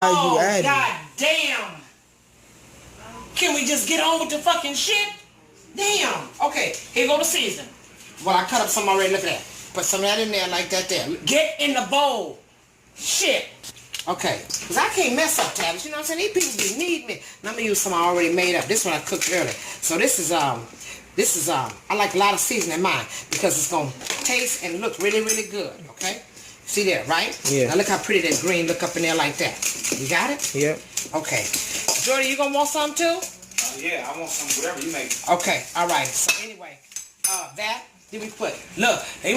Oh, god damn. Can we just get on with the fucking shit? Damn. Okay, here go the season. Well, I cut up some already. Look at that. Put some of that in there like that there. Get in the bowl. Shit. Okay. Because I can't mess up Tavis. You know what I'm saying? These people need me. And I'm going to use some I already made up. This one I cooked earlier. So this is, I like a lot of seasoning in mine because it's going to taste and look really, really good. Okay? See there, right? Yeah. Now look how pretty that green look up in there like that. You got it? Yep. Okay. Jordy, you going to want some too? Yeah, I want some whatever you make. Okay. All right. So anyway, that, did we put, look, they